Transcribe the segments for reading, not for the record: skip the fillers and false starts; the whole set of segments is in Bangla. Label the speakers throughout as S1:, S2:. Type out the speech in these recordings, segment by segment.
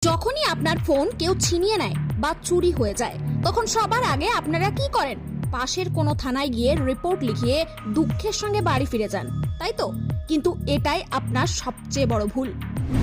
S1: যখনই আপনার ফোন কেউ ছিনিয়ে নেয় বা চুরি হয়ে যায় তখন সবার আগে আপনারা কি করেন? পাশের কোনো থানায় গিয়ে রিপোর্ট লিখিয়ে দুঃখের সঙ্গে বাড়ি ফিরে যান, তাই তো? কিন্তু এটাই আপনার সবচেয়ে বড় ভুল।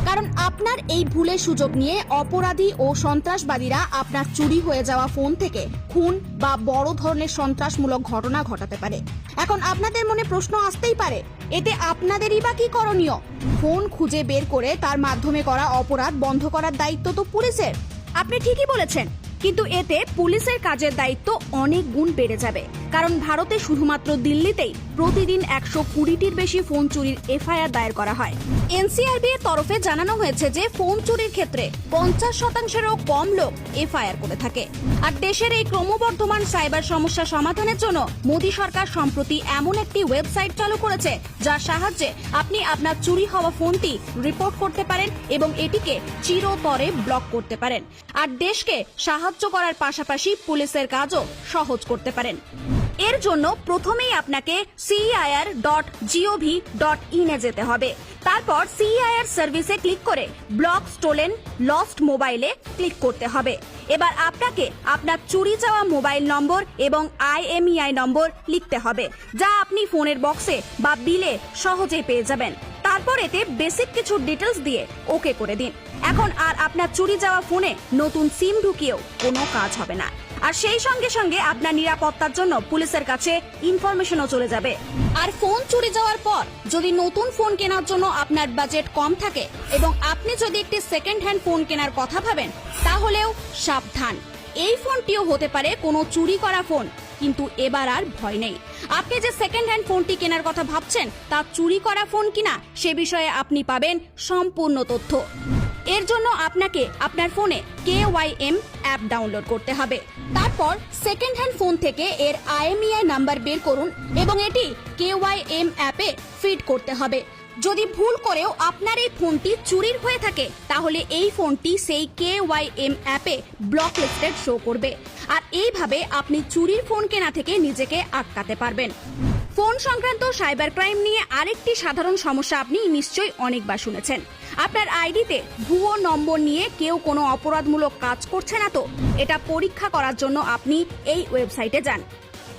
S1: কারণ আপনার এই ভুলের সুযোগ নিয়ে অপরাধী ও সন্ত্রাসবাদীরা আপনার চুরি হয়ে যাওয়া ফোন থেকে খুন বা বড় ধরনের সন্ত্রাসমূলক ঘটনা ঘটাতে পারে। এখন আপনাদের মনে প্রশ্ন আসতেই পারে, এতে আপনাদেরই বা কি করণীয়? ফোন খুঁজে বের করে তার মাধ্যমে করা অপরাধ বন্ধ করার দায়িত্ব তো পুলিশের। আপনি ঠিকই বলেছেন, কিন্তু এতে পুলিশের কাজের দায়িত্ব অনেক গুণ বেড়ে যাবে। কারণ ভারতে শুধুমাত্র দিল্লিতেই প্রতিদিন 120টির বেশি ফোন চুরির এফআইআর দায়ের করা হয়। এনসিআরবি এর তরফে জানানো হয়েছে যে ফোন চুরির ক্ষেত্রে 50%-এরও কম লোক এফআইআর করে থাকে। আর দেশের এই ক্রমবর্ধমান সাইবার সমস্যা সমাধানের জন্য মোদী সরকার সম্প্রতি এমন একটি ওয়েবসাইট চালু করেছে যার সাহায্যে আপনি আপনার চুরি হওয়া ফোনটি রিপোর্ট করতে পারেন এবং এটিকে চিরতরে ব্লক করতে পারেন। আর দেশকে সাহায্য করার পাশাপাশি পুলিশের কাজও সহজ করতে পারেন। এর জন্য প্রথমেই আপনাকে CIR.gov.in এ যেতে হবে। তারপর CIR সার্ভিসে ক্লিক করে ব্লক স্টোলেন লস্ট মোবাইলে ক্লিক করতে হবে। এবার আপনাকে আপনার চুরি যাওয়া মোবাইল নম্বর এবং IMEI নম্বর লিখতে হবে, যা আপনি ফোনের বক্সে বা বিলে সহজেই পেয়ে যাবেন। তারপর এতে বেসিক কিছু ডিটেলস দিয়ে ওকে করে দিন। এখন আর আপনার চুরি যাওয়া ফোনে নতুন সিম ঢুকিয়েও কোনো কাজ হবে না। আর সেই সঙ্গে সঙ্গে আপনার নিরাপত্তার জন্য পুলিশের কাছে ইনফরমেশনও চলে যাবে। আর ফোন চুরি যাওয়ার পর যদি নতুন ফোন কেনার জন্য আপনার বাজেট কম থাকে এবং আপনি যদি একটি সেকেন্ড হ্যান্ড ফোন কেনার কথা ভাবেন, তাহলেও সাবধান, এই ফোনটিও হতে পারে কোনো চুরি করা ফোন। কিন্তু এবার আর ভয় নেই। আপনি যে সেকেন্ড হ্যান্ড ফোনটি কেনার কথা ভাবছেন তা চুরি করা ফোন কিনা সে বিষয়ে আপনি পাবেন সম্পূর্ণ তথ্য। এর জন্য আপনাকে আপনার ফোনে KYM অ্যাপ ডাউনলোড করতে হবে। তারপর সেকেন্ড হ্যান্ড ফোন থেকে এর IMEI নাম্বার বের করুন এবং এটি KYM অ্যাপে ফিড করতে হবে। যদি ভুল করেও আপনার এই ফোনটি চুরির হয়ে থাকে তাহলে এই ফোনটি সেই KYM অ্যাপে ব্লক লিস্টেড শো করবে। আর এইভাবে আপনি চুরির ফোন কেনা থেকে নিজেকে আটকাতে পারবেন। ফোন সংক্রান্ত সাইবার ক্রাইম নিয়ে আরেকটি সাধারণ সমস্যা আপনি নিশ্চয়ই অনেকবার শুনেছেন। আপনার আইডিতে ভুয়ো নম্বর নিয়ে কেউ কোনো অপরাধমূলক কাজ করছে না তো? এটা পরীক্ষা করার জন্য আপনি এই ওয়েবসাইটে যান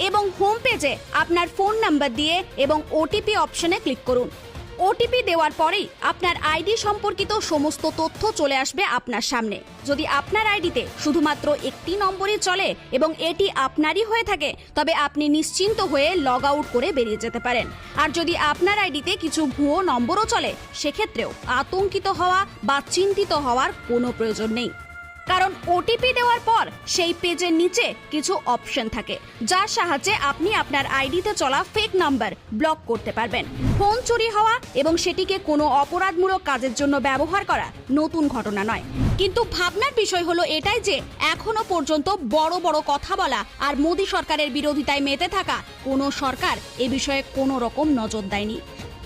S1: এবং হোম পেজে আপনার ফোন নাম্বার দিয়ে এবং OTP অপশনে ক্লিক করুন। OTP দেওয়ার পরেই আপনার আইডি সম্পর্কিত সমস্ত তথ্য চলে আসবে আপনার সামনে। যদি আপনার আইডিতে শুধুমাত্র একটি নম্বরই চলে এবং এটি আপনারই হয়ে থাকে তবে আপনি নিশ্চিন্ত হয়ে লগ আউট করে বেরিয়ে যেতে পারেন। আর যদি আপনার আইডিতে কিছু ভুয়ো নম্বরও চলে সেক্ষেত্রেও আতঙ্কিত হওয়া বা চিন্তিত হওয়ার কোনো প্রয়োজন নেই। কারণ OTP দেওয়ার পর সেই পেজের নিচে কিছু অপশন থাকে যার সাহায্যে আপনি আপনার আইডিতে চলা ফেক নাম্বার ব্লক করতে পারবেন। ফোন চুরি হওয়া এবং সেটিকে কোনো অপরাধমূলক কাজের জন্য ব্যবহার করা নতুন ঘটনা নয়। কিন্তু ভাবনার বিষয় হলো এটাই যে এখনো পর্যন্ত বড় বড় কথা বলা আর মোদী সরকারের বিরোধিতায় মেতে থাকা কোনো সরকার এ বিষয়ে কোনো রকম নজর দেয়নি।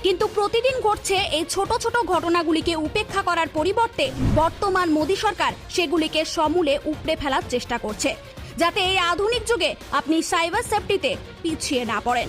S1: কিন্তু প্রতিদিন ঘটছে এই ছোট ছোট ঘটনাগুলিকে উপেক্ষা করার পরিবর্তে বর্তমান মোদী সরকার সেগুলিকে সমূলে উপড়ে ফেলার চেষ্টা করছে, যাতে এই আধুনিক যুগে আপনি সাইবার সেফটিতে পিছিয়ে না পড়েন।